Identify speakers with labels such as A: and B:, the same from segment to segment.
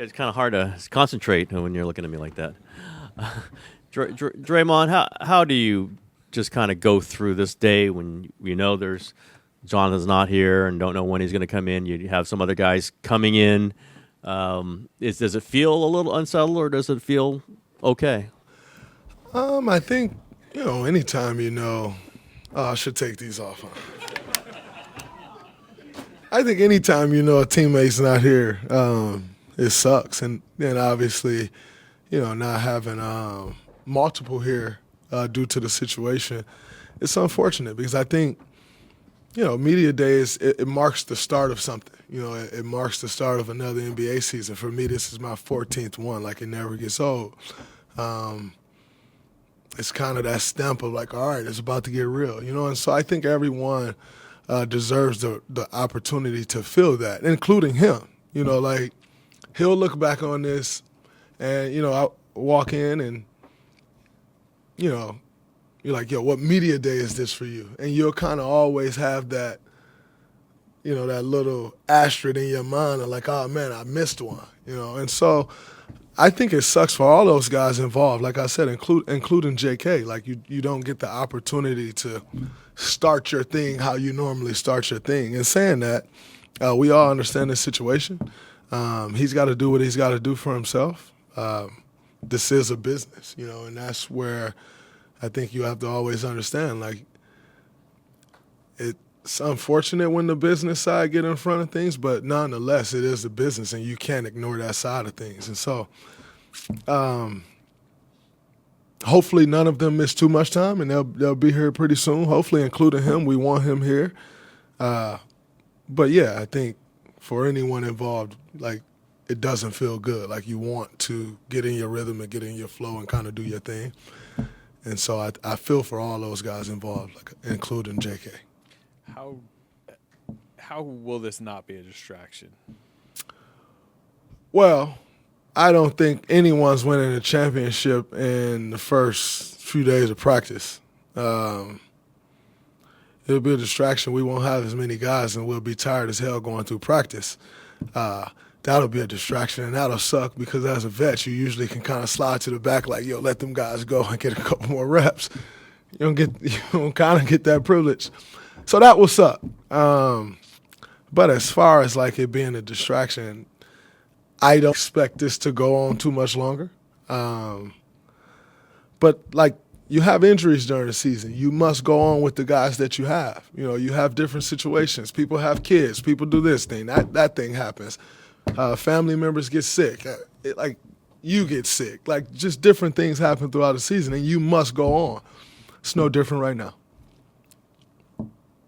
A: it's kind of hard to concentrate when you're looking at me like that. Draymond, how do you just kind of go through this day when you know there's Jonathan's not here and don't know when he's going to come in? You have some other guys coming in. Does it feel a little unsettled or does it feel okay?
B: I think, anytime I should take these off. Huh? I think anytime a teammate's not here, it sucks. And then obviously, not having multiple here due to the situation, it's unfortunate because I think, media days, it marks the start of something. It marks the start of another NBA season. For me, this is my 14th one. Like, it never gets old. It's kind of that stamp of like, all right, it's about to get real, And so I think everyone deserves the opportunity to feel that, including him. Like, he'll look back on this and, I walk in and, you're like, yo, what media day is this for you? And you'll kind of always have that, that little asterisk in your mind of like, oh, man, I missed one, And so I think it sucks for all those guys involved. Like I said, including JK. Like, you don't get the opportunity to start your thing how you normally start your thing. And saying that, we all understand the situation. He's got to do what he's got to do for himself. This is a business, and that's where I think you have to always understand, like, it's unfortunate when the business side get in front of things, but nonetheless, it is a business, and you can't ignore that side of things. And so hopefully none of them miss too much time, and they'll be here pretty soon, hopefully including him. We want him here. But, yeah, I think for anyone involved, like, it doesn't feel good. Like, you want to get in your rhythm and get in your flow and kind of do your thing. And so I feel for all those guys involved, like, including JK.
C: How will this not be a distraction?
B: Well, I don't think anyone's winning a championship in the first few days of practice. It'll be a distraction. We won't have as many guys, and we'll be tired as hell going through practice. That'll be a distraction, and that'll suck because as a vet, you usually can kind of slide to the back like, yo, let them guys go and get a couple more reps. You don't kind of get that privilege. So that will suck. But as far as like it being a distraction, I don't expect this to go on too much longer. But like, you have injuries during the season. You must go on with the guys that you have. You have different situations. People have kids. People do this thing. That thing happens. Family members get sick. You get sick. Like, just different things happen throughout the season, and you must go on. It's no different right now.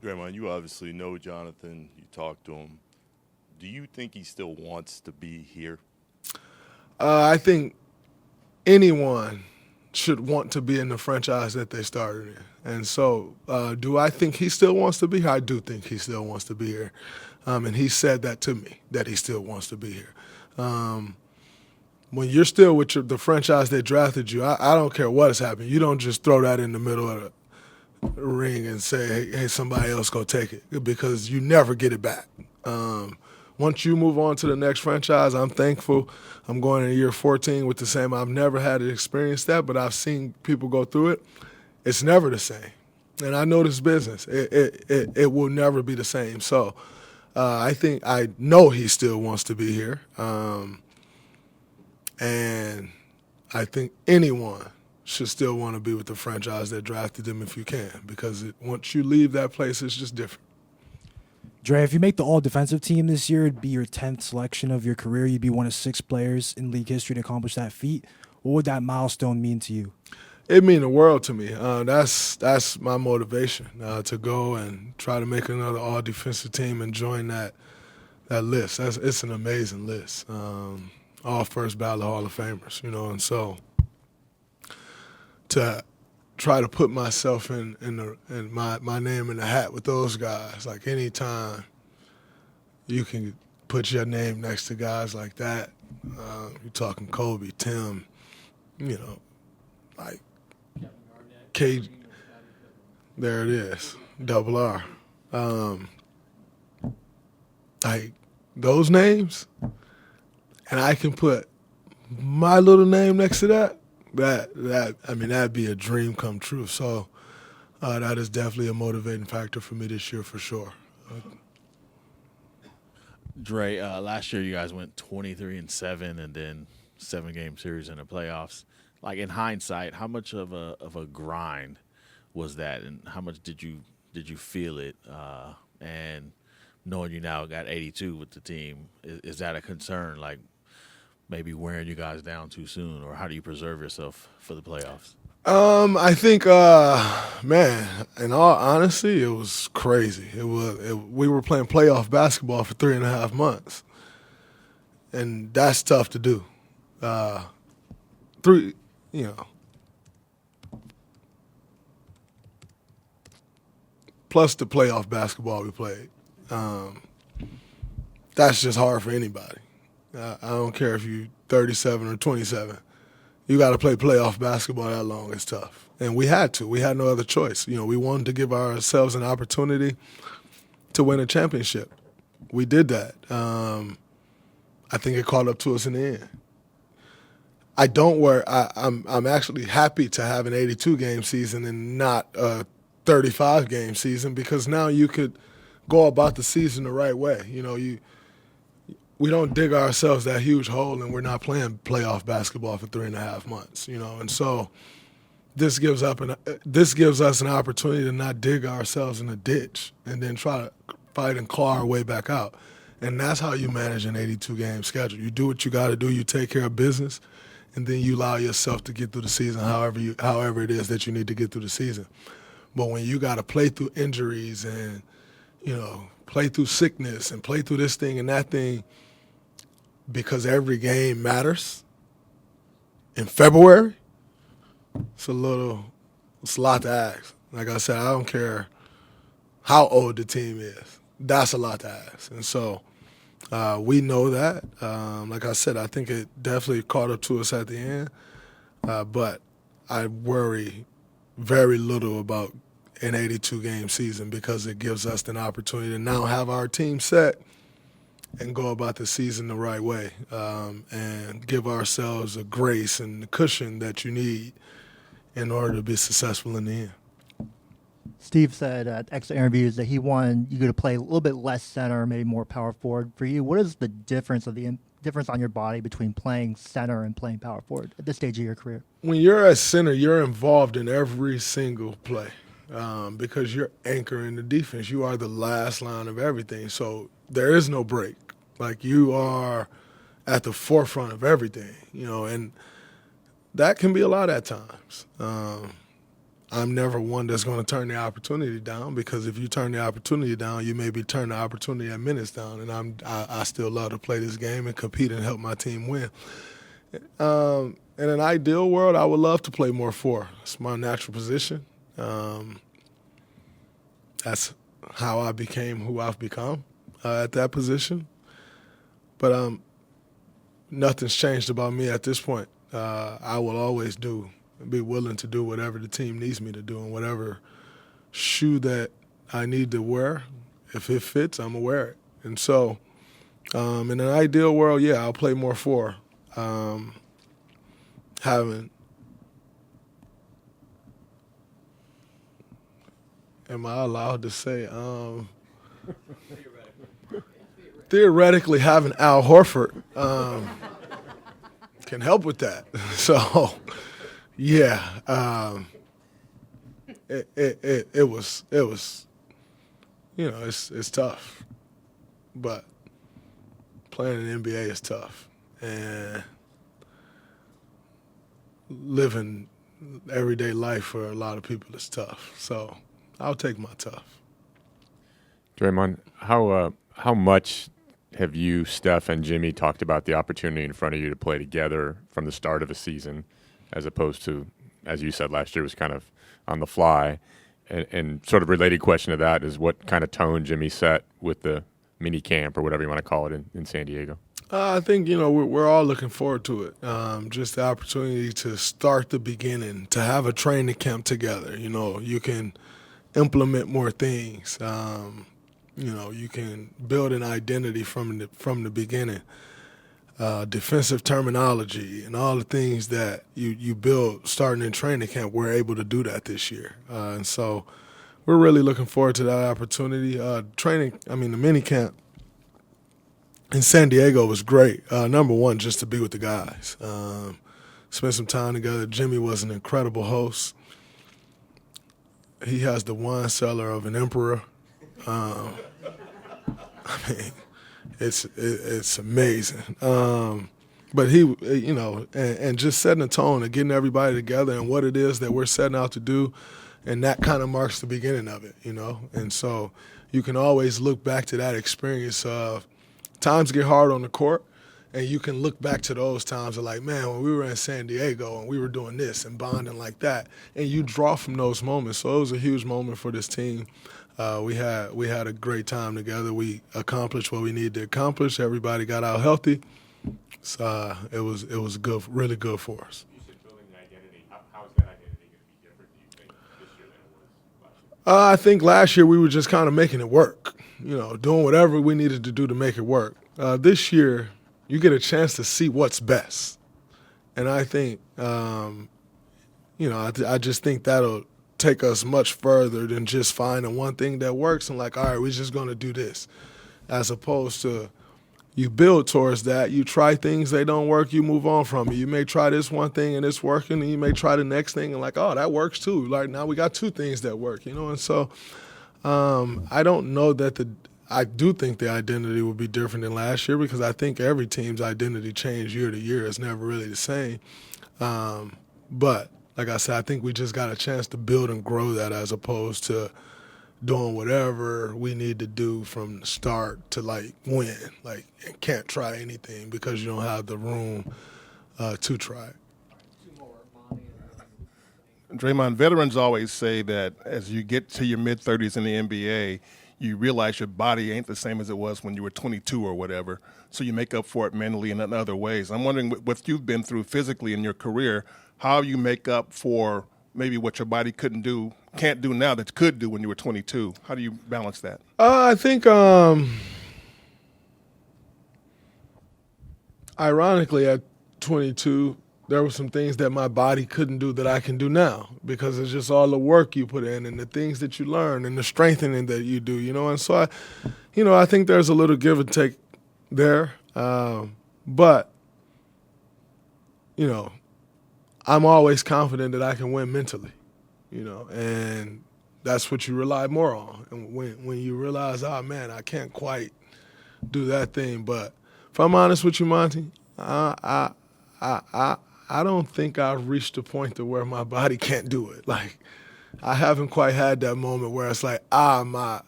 D: Draymond, you obviously know Jonathan. You talked to him. Do you think he still wants to be here?
B: I think anyone should want to be in the franchise that they started in. And so do I think he still wants to be here? I do think he still wants to be here. And he said that to me, that he still wants to be here. When you're still with the franchise that drafted you, I don't care what has happened. You don't just throw that in the middle of the ring and say, hey, somebody else go take it, because you never get it back. Once you move on to the next franchise, I'm thankful. I'm going into year 14 with the same. I've never had to experience that, but I've seen people go through it. It's never the same. And I know this business. It will never be the same. So I know he still wants to be here. And I think anyone should still want to be with the franchise that drafted them if you can, because once you leave that place, it's just different.
E: Dre, if you make the all-defensive team this year, it'd be your 10th selection of your career. You'd be one of 6 players in league history to accomplish that feat. What would that milestone mean to you?
B: It means the world to me. That's my motivation, to go and try to make another all-defensive team and join that list. It's an amazing list. All first ballot Hall of Famers, and so to try to put myself in my name in the hat with those guys. Like, anytime you can put your name next to guys like that, you're talking Kobe, Tim, like K. There it is, double R. Like, those names and I can put my little name next to that, that'd be a dream come true. So that is definitely a motivating factor for me this year for sure.
F: Dre, last year you guys went 23-7 and then 7-game series in the playoffs. Like in hindsight, how much of a grind was that, and how much did you feel it? And knowing you now got 82 with the team, is that a concern? Like maybe wearing you guys down too soon, or how do you preserve yourself for the playoffs?
B: I think, man, in all honesty, it was crazy. We were playing playoff basketball for 3.5 months, and that's tough to do. Plus the playoff basketball we played. That's just hard for anybody. I don't care if you're 37 or 27. You got to play playoff basketball that long. It's tough. And we had to. We had no other choice. We wanted to give ourselves an opportunity to win a championship. We did that. I think it caught up to us in the end. I'm actually happy to have an 82-game season and not a 35-game season, because now you could go about the season the right way. We don't dig ourselves that huge hole, and we're not playing playoff basketball for 3.5 months, and so this gives us an opportunity to not dig ourselves in a ditch and then try to fight and claw our way back out. And that's how you manage an 82-game schedule. You do what you got to do. You take care of business, and then you allow yourself to get through the season however it is that you need to get through the season. But when you got to play through injuries and, play through sickness and play through this thing and that thing, because every game matters in February, it's a lot to ask. Like I said, I don't care how old the team is. That's a lot to ask. And so we know that. Like I said, I think it definitely caught up to us at the end. But I worry very little about an 82-game season, because it gives us an opportunity to now have our team set and go about the season the right way, and give ourselves a grace and the cushion that you need in order to be successful in the end.
G: Steve said at exit interviews that he wanted you to play a little bit less center, maybe more power forward. For you, what is the difference on your body between playing center and playing power forward at this stage of your career? When
B: you're at center, you're involved in every single play, because you're anchoring the defense. You are the last line of everything, so there is no break. Like, you are at the forefront of everything, and that can be a lot at times. I'm never one that's going to turn the opportunity down, because if you turn the opportunity down, you maybe turn the opportunity at minutes down. And I still love to play this game and compete and help my team win. In an ideal world, I would love to play more 4. It's my natural position. That's how I became who I've become at that position. But nothing's changed about me at this point. I will always be willing to do whatever the team needs me to do, and whatever shoe that I need to wear, if it fits, I'm gonna wear it. And so, in an ideal world, yeah, I'll play more 4. Am I allowed to say? Theoretically, having Al Horford can help with that. So. Yeah, it was it's tough, but playing in the NBA is tough, and living everyday life for a lot of people is tough. So I'll take my tough.
H: Draymond, how much have you, Steph, and Jimmy talked about the opportunity in front of you to play together from the start of a season, as opposed to, as you said, last year was kind of on the fly? And sort of related question to that is, what kind of tone Jimmy set with the mini camp, or whatever you want to call it, in San Diego?
B: I think, we're all looking forward to it. Just the opportunity to start the beginning, to have a training camp together. You can implement more things. You can build an identity from the beginning. defensive terminology and all the things that you build starting in training camp, we're able to do that this year. And so we're really looking forward to that opportunity. The mini camp in San Diego was great. Number one, just to be with the guys. Spend some time together. Jimmy was an incredible host. He has the wine cellar of an emperor. It's amazing. But he, and just setting a tone and getting everybody together and what it is that we're setting out to do, and that kind of marks the beginning of it, And so you can always look back to that experience of times get hard on the court, and you can look back to those times of like, man, when we were in San Diego and we were doing this and bonding like that, and you draw from those moments. So it was a huge moment for this team. We had a great time together. We accomplished what we needed to accomplish. Everybody got out healthy. So it was good, really good for us.
H: You said building an identity. How is that identity going to be different, do you think, this year than it was last year?
B: I think last year we were just kind of making it work, doing whatever we needed to do to make it work. This year, you get a chance to see what's best. And I think, I just think that'll take us much further than just finding one thing that works and like, all right, we're just going to do this. As opposed to you build towards that. You try things, they don't work, you move on from it. You may try this one thing and it's working, and you may try the next thing and like, oh, that works too. Like now we got two things that work, And so I don't know that I do think the identity will be different than last year because I think every team's identity changes year to year. It's never really the same. But like I said, I think we just got a chance to build and grow that as opposed to doing whatever we need to do from the start to like win, like and can't try anything because you don't have the room to try it.
I: Draymond, veterans always say that as you get to your mid-30s in the NBA, you realize your body ain't the same as it was when you were 22 or whatever, so you make up for it mentally and in other ways. I'm wondering what you've been through physically in your career, how you make up for maybe what your body can't do now that you could do when you were 22. How do you balance that?
B: I think, ironically, at 22, there were some things that my body couldn't do that I can do now because it's just all the work you put in and the things that you learn and the strengthening that you do, And so, I think there's a little give and take there. But, I'm always confident that I can win mentally, and that's what you rely more on. And when you realize, oh, man, I can't quite do that thing. But if I'm honest with you, Monty, I don't think I've reached a point to where my body can't do it. Like, I haven't quite had that moment where it's like, my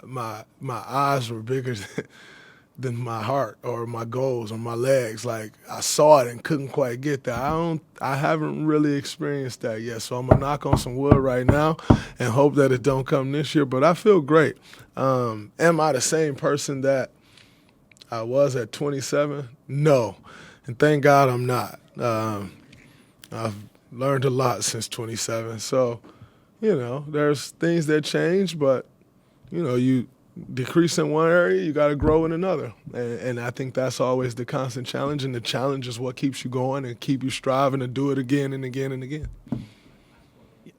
B: eyes were bigger than my heart or my goals or my legs. Like, I saw it and couldn't quite get there. I haven't really experienced that yet. So I'm gonna knock on some wood right now and hope that it don't come this year. But I feel great. Am I the same person that I was at 27? No. And thank God I'm not. I've learned a lot since 27. So, there's things that change, but, you decrease in one area, you got to grow in another. And I think that's always the constant challenge, and the challenge is what keeps you going and keep you striving to do it again and again and again.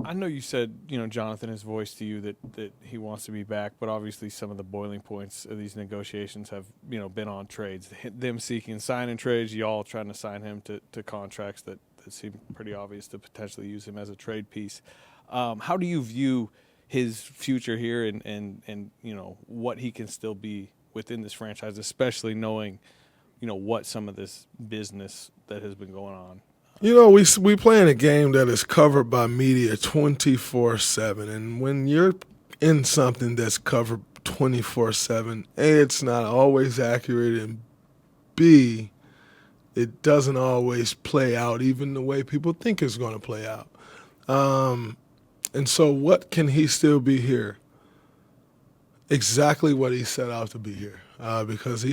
C: I know you said, Jonathan has voiced to you that he wants to be back, but obviously some of the boiling points of these negotiations have, been on trades. Them seeking signing trades, y'all trying to sign him to contracts that seem pretty obvious to potentially use him as a trade piece. How do you view his future here and what he can still be within this franchise, especially knowing, what some of this business that has been going on?
B: We playing a game that is covered by media 24/7, and when you're in something that's covered 24/7, A, it's not always accurate, and B, it doesn't always play out even the way people think it's going to play out. And so what can he still be here? Exactly what he set out to be here, because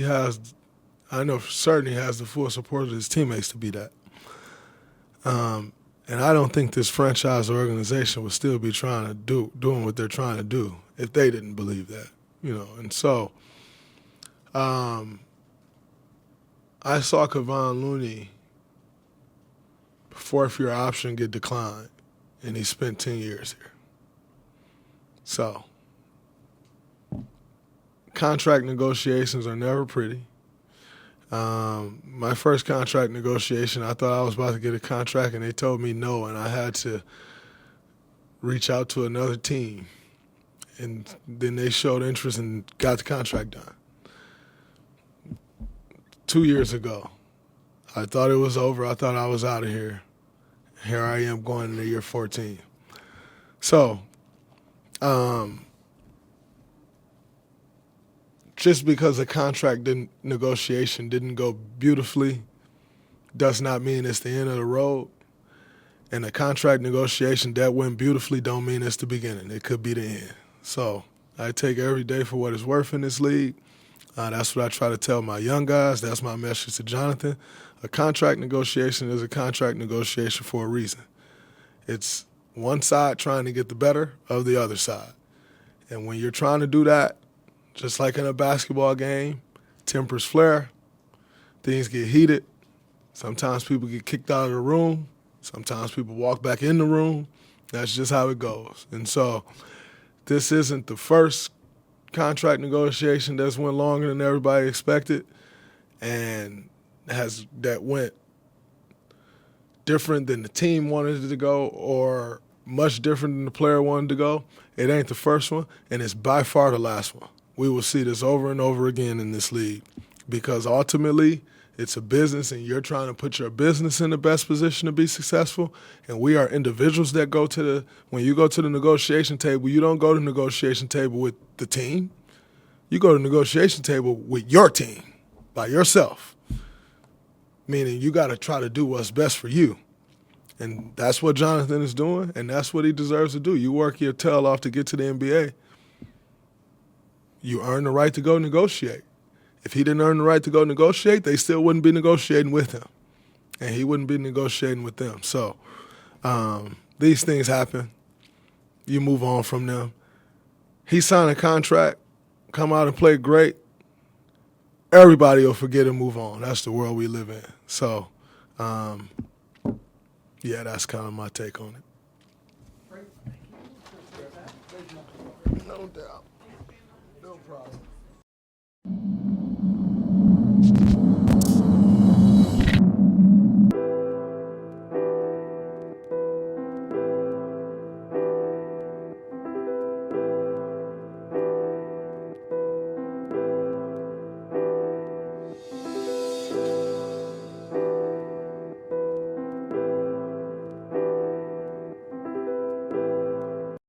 B: I know for certain he has the full support of his teammates to be that. And I don't think this franchise or organization would still be doing what they're trying to do if they didn't believe that, And so I saw Kevon Looney fourth-year option get declined, and he spent 10 years here. So, contract negotiations are never pretty. My first contract negotiation, I thought I was about to get a contract, and they told me no, and I had to reach out to another team. And then they showed interest and got the contract done. 2 years ago, I thought it was over. I thought I was out of here. Here I am going into year 14. So, just because a contract negotiation didn't go beautifully does not mean it's the end of the road. And a contract negotiation that went beautifully don't mean it's the beginning. It could be the end. So I take every day for what it's worth in this league. That's what I try to tell my young guys. That's my message to Jonathan. A contract negotiation is a contract negotiation for a reason. It's one side trying to get the better of the other side. And when you're trying to do that, just like in a basketball game, tempers flare, things get heated. Sometimes people get kicked out of the room. Sometimes people walk back in the room. That's just how it goes. And so this isn't the first contract negotiation that's went longer than everybody expected and that went different than the team wanted it to go or much different than the player wanted to go. It ain't the first one, and it's by far the last one. We will see this over and over again in this league because ultimately it's a business and you're trying to put your business in the best position to be successful. And we are individuals that when you go to the negotiation table, you don't go to the negotiation table with the team. You go to the negotiation table with your team, by yourself. Meaning you got to try to do what's best for you. And that's what Jonathan is doing, and that's what he deserves to do. You work your tail off to get to the NBA. You earn the right to go negotiate. If he didn't earn the right to go negotiate, they still wouldn't be negotiating with him. And he wouldn't be negotiating with them. So these things happen. You move on from them. He signed a contract, come out and play great. Everybody will forget and move on. That's the world we live in. So, yeah, that's kind of my take on it. No doubt. No problem.